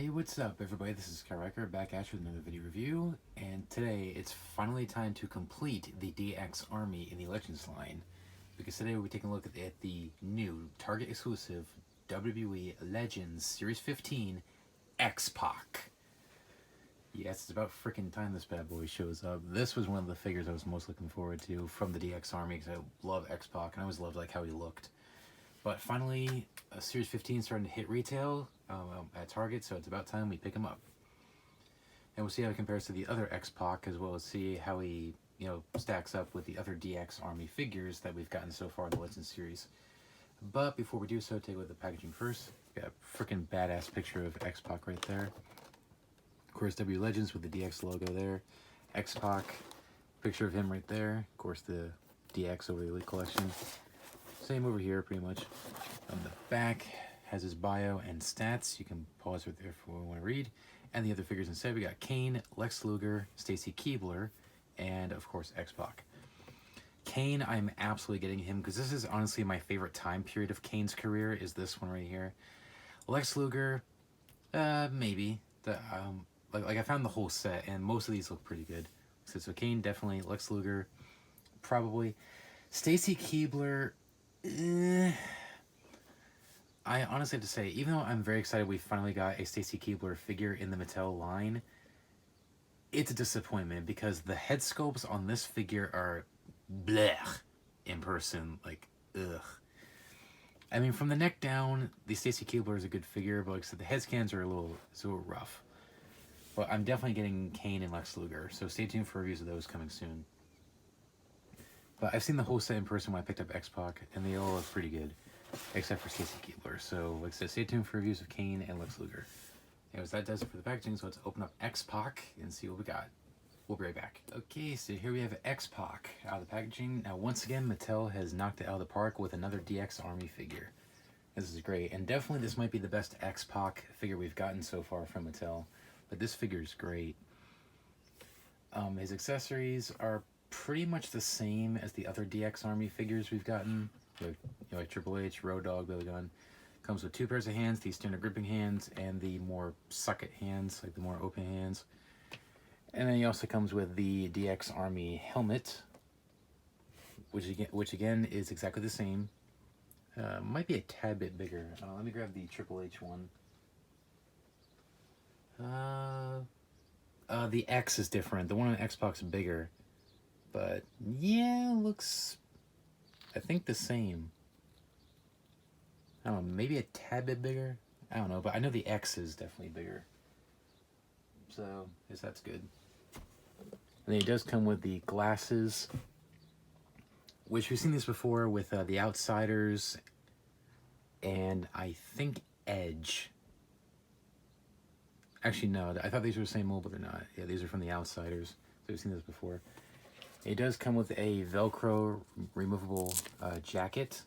Hey, what's up everybody? This is Skyriker back at you with another video review, and today it's finally time to complete the DX Army in the Legends line, because today we'll be taking a look at the new Target exclusive WWE Legends Series 15 X PAC. Yes, it's about freaking time this bad boy shows up. This was one of the figures I was most looking forward to from the DX Army, because I love X PAC and I always loved how he looked. But finally, Series 15 starting to hit retail at Target, so it's about time we pick him up. And we'll see how he compares to the other X PAC, as well as see how he, stacks up with the other DX Army figures that we've gotten so far in the Legends series. But before we do so, take a look at the packaging first. Got a freaking badass picture of X PAC right there. Of course, WWE Legends with the DX logo there. X PAC, picture of him right there. Of course, the DX over the Elite Collection. Same over here, pretty much. On the back has his bio and stats. You can pause right there if you want to read. And the other figures instead, we got Kane, Lex Luger, Stacy Keibler, and of course X PAC. Kane, I'm absolutely getting him because this is honestly my favorite time period of Kane's career. Is this one right here? Lex Luger, maybe. Like I found the whole set, and most of these look pretty good. So Kane definitely. Lex Luger, probably. Stacy Keibler. I honestly have to say, even though I'm very excited we finally got a Stacy Keibler figure in the Mattel line, it's a disappointment because the head sculpts on this figure are blech in person, like ugh. I mean, from the neck down, the Stacy Keibler is a good figure, but like I said, the head scans are a little rough. But I'm definitely getting Kane and Lex Luger, so stay tuned for reviews of those coming soon. But I've seen the whole set in person when I picked up X PAC, and they all look pretty good, except for Stacy Keibler. So, like I said, stay tuned for reviews of Kane and Lex Luger. Anyways, that does it for the packaging, so let's open up X PAC and see what we got. We'll be right back. Okay, so here we have X PAC out of the packaging. Now, once again, Mattel has knocked it out of the park with another DX Army figure. This is great, and definitely this might be the best X PAC figure we've gotten so far from Mattel. But this figure is great. His accessories are pretty much the same as the other DX Army figures we've gotten, like Triple H, Road Dogg, Billy Gunn. Comes with two pairs of hands, the standard gripping hands and the more suck it hands, like the more open hands. And then he also comes with the DX Army helmet, which again is exactly the same. Might be a tad bit bigger. Let me grab the Triple H one. The X is different. The one on X PAC's bigger. But yeah, looks, I think, the same. I don't know, maybe a tad bit bigger? I don't know, but I know the X is definitely bigger. So, I guess that's good. And then he does come with the glasses, which we've seen this before with the Outsiders and I think Edge. Actually, no, I thought these were the same mold, but they're not. Yeah, these are from the Outsiders. So we've seen this before. It does come with a Velcro removable jacket,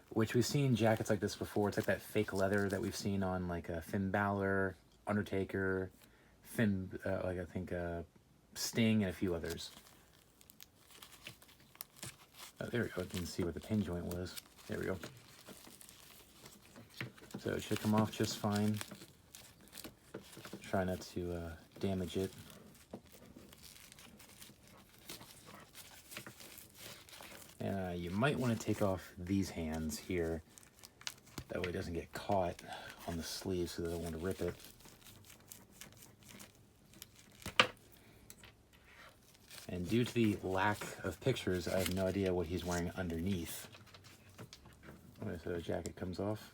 which we've seen jackets like this before. It's like that fake leather that we've seen on like Finn Balor, Undertaker, I think Sting, and a few others. Oh, there we go. You can see where the pin joint was. There we go. So it should come off just fine. Try not to damage it. You might want to take off these hands here. That way it doesn't get caught on the sleeve, so they don't want to rip it. And due to the lack of pictures, I have no idea what he's wearing underneath. So the jacket comes off.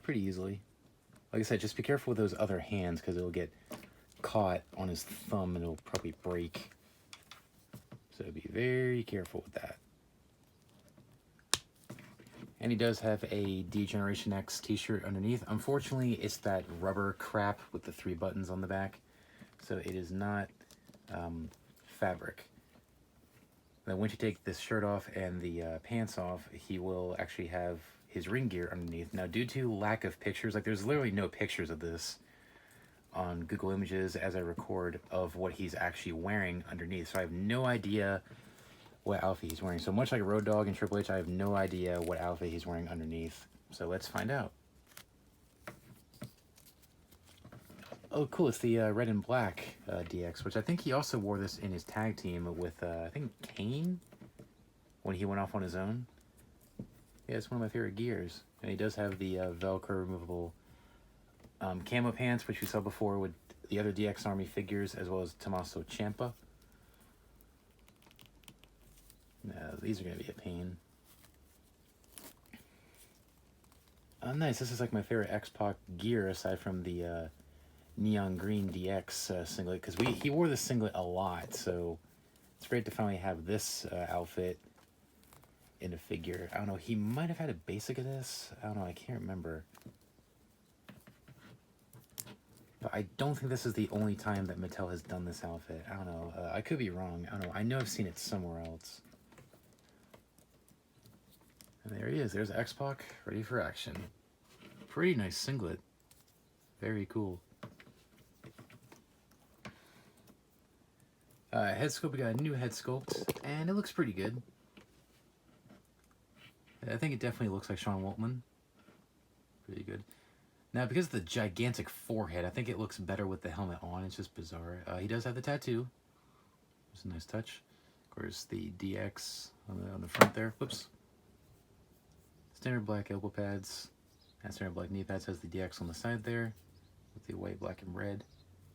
Pretty easily. Like I said, just be careful with those other hands because it'll get caught on his thumb and it'll probably break. So be very careful with that. And he does have a D-Generation X t-shirt underneath. Unfortunately, it's that rubber crap with the 3 buttons on the back. So it is not fabric. Then once you take this shirt off and the pants off, he will actually have his ring gear underneath. Now, due to lack of pictures, like there's literally no pictures of this on Google Images as I record of what he's actually wearing underneath. So I have no idea what outfit he's wearing. So much like Road Dogg and Triple H, I have no idea what outfit he's wearing underneath. So let's find out. Oh, cool. It's the red and black DX, which I think he also wore this in his tag team with, I think, Kane when he went off on his own. Yeah, it's one of my favorite gears. And he does have the Velcro removable camo pants, which we saw before with the other DX Army figures, as well as Tommaso Ciampa. No, these are going to be a pain. Oh, nice. This is like my favorite X PAC gear, aside from the neon green DX singlet, because he wore this singlet a lot, so it's great to finally have this outfit in a figure. I don't know, he might have had a basic of this. I don't know, I can't remember. But I don't think this is the only time that Mattel has done this outfit. I don't know, I could be wrong. I don't know, I know I've seen it somewhere else. And there he is, there's X PAC, ready for action. Pretty nice singlet. Very cool. Head sculpt, we got a new head sculpt, and it looks pretty good. I think it definitely looks like Sean Waltman. Pretty good. Now, because of the gigantic forehead, I think it looks better with the helmet on. It's just bizarre. He does have the tattoo. It's a nice touch. Of course, the DX on the front there. Whoops. Standard black elbow pads. And standard black knee pads. Has the DX on the side there with the white, black, and red.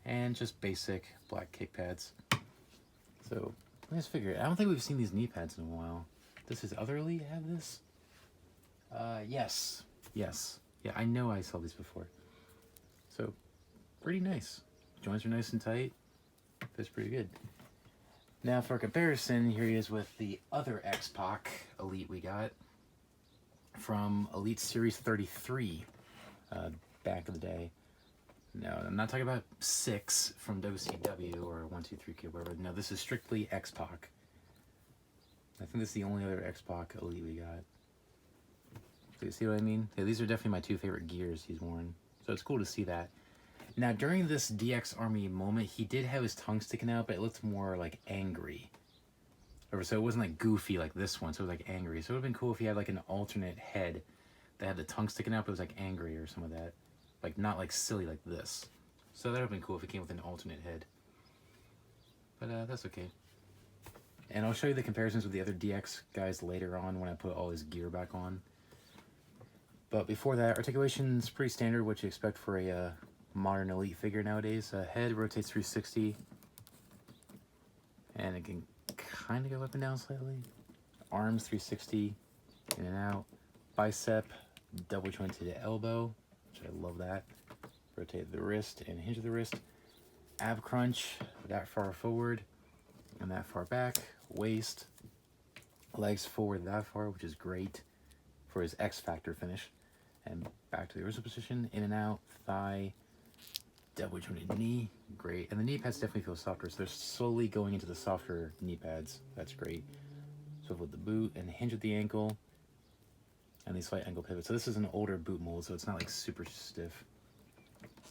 And just basic black kick pads. So, nice figure. I don't think we've seen these knee pads in a while. Does his other Elite have this? Yes. Yes. Yeah, I know I saw these before. So, pretty nice. Joints are nice and tight. Fits pretty good. Now, for comparison, here he is with the other X PAC Elite we got from Elite Series 33 back in the day. No, I'm not talking about 6 from WCW or 123K, whatever. No, this is strictly X PAC. I think this is the only other X PAC Elite we got. So you see what I mean? Yeah, these are definitely my 2 favorite gears he's worn. So it's cool to see that. Now, during this DX Army moment, he did have his tongue sticking out, but it looked more like angry. So it wasn't like goofy like this one, so it was like angry. So it would have been cool if he had like an alternate head that had the tongue sticking out, but it was like angry or some of that. Like, not like silly like this. So that would have been cool if it came with an alternate head. But that's okay. And I'll show you the comparisons with the other DX guys later on when I put all his gear back on. But before that, articulation's pretty standard, what you expect for a modern Elite figure nowadays. Head rotates 360. And it can kind of go up and down slightly. Arms 360, in and out. Bicep, double jointed elbow. I love that. Rotate the wrist and hinge of the wrist. Ab crunch, that far forward and that far back. Waist, legs forward that far, which is great for his X Factor finish. And back to the original position, in and out, thigh, double jointed knee, great. And the knee pads definitely feel softer, so they're slowly going into the softer knee pads. That's great. So with the boot and hinge at the ankle. And these slight ankle pivots. So this is an older boot mold, so it's not like super stiff.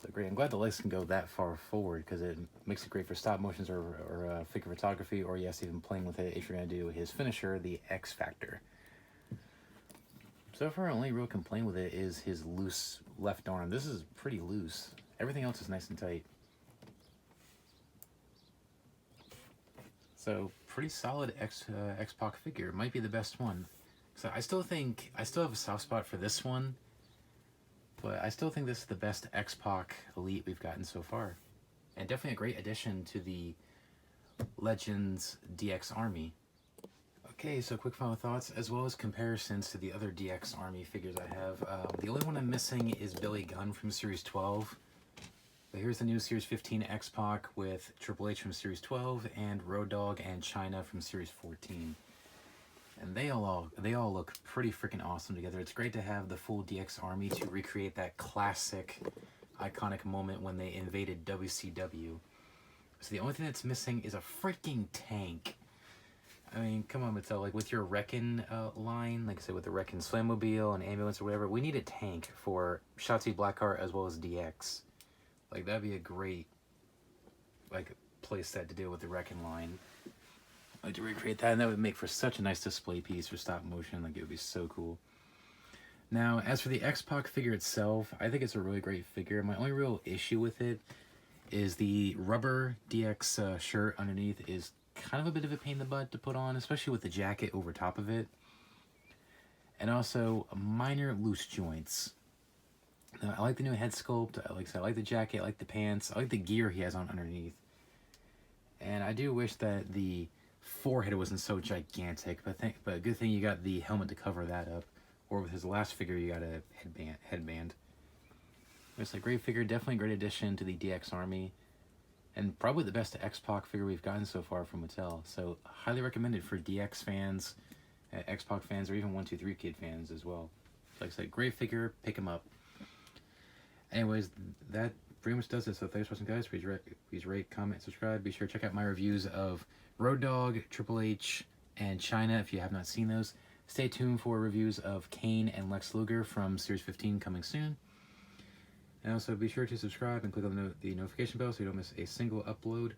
So great. I'm glad the legs can go that far forward because it makes it great for stop motions or figure photography, or yes, even playing with it if you're going to do his finisher, the X Factor. So far, only real complaint with it is his loose left arm. This is pretty loose. Everything else is nice and tight. So pretty solid X PAC figure. Might be the best one. So I still have a soft spot for this one, but I still think this is the best X PAC Elite we've gotten so far. And definitely a great addition to the Legends DX Army. Okay, so quick final thoughts, as well as comparisons to the other DX Army figures I have. The only one I'm missing is Billy Gunn from Series 12. But here's the new Series 15 X PAC with Triple H from Series 12 and Road Dogg and Chyna from Series 14. And they all look pretty freaking awesome together. It's great to have the full DX Army to recreate that classic, iconic moment when they invaded WCW. So the only thing that's missing is a freaking tank. I mean, come on, Mattel. Like with your Wreckin' line, like I said, with the Wreckin' Slammobile and ambulance or whatever, we need a tank for Shotzi Blackheart as well as DX. Like that'd be a great play set to deal with the Wreckin' line. Like to recreate that, and that would make for such a nice display piece for stop motion. Like it would be so cool. Now, as for the X PAC figure itself, I think it's a really great figure. My only real issue with it is the rubber DX shirt underneath is kind of a bit of a pain in the butt to put on, especially with the jacket over top of it. And also minor loose joints. Now, I like the new head sculpt. I like the jacket. I like the pants. I like the gear he has on underneath. And I do wish that the forehead wasn't so gigantic. But good thing you got the helmet to cover that up. Or with his last figure, you got a headband. It's a great figure. Definitely a great addition to the DX Army. And probably the best X PAC figure we've gotten so far from Mattel. So highly recommended for DX fans, X PAC fans, or even 123 Kid fans as well. Like I said, great figure. Pick him up. Anyways, that pretty much does it. So thanks for watching, guys. Please rate, comment, subscribe. Be sure to check out my reviews of Road Dogg, Triple H, and China if you have not seen those. Stay tuned for reviews of Kane and Lex Luger from Series 15 coming soon. And also be sure to subscribe and click on the notification bell so you don't miss a single upload.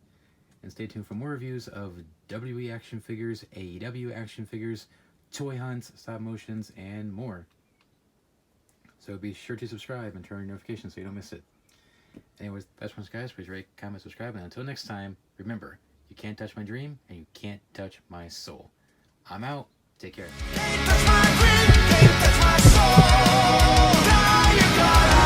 And stay tuned for more reviews of WWE action figures, AEW action figures, toy hunts, stop motions, and more. So be sure to subscribe and turn on your notifications so you don't miss it. Anyways, that's one, guys. Please rate, comment, subscribe. And until next time, remember, you can't touch my dream and you can't touch my soul. I'm out. Take care. Can't touch my dream, can't touch my soul. Now you gotta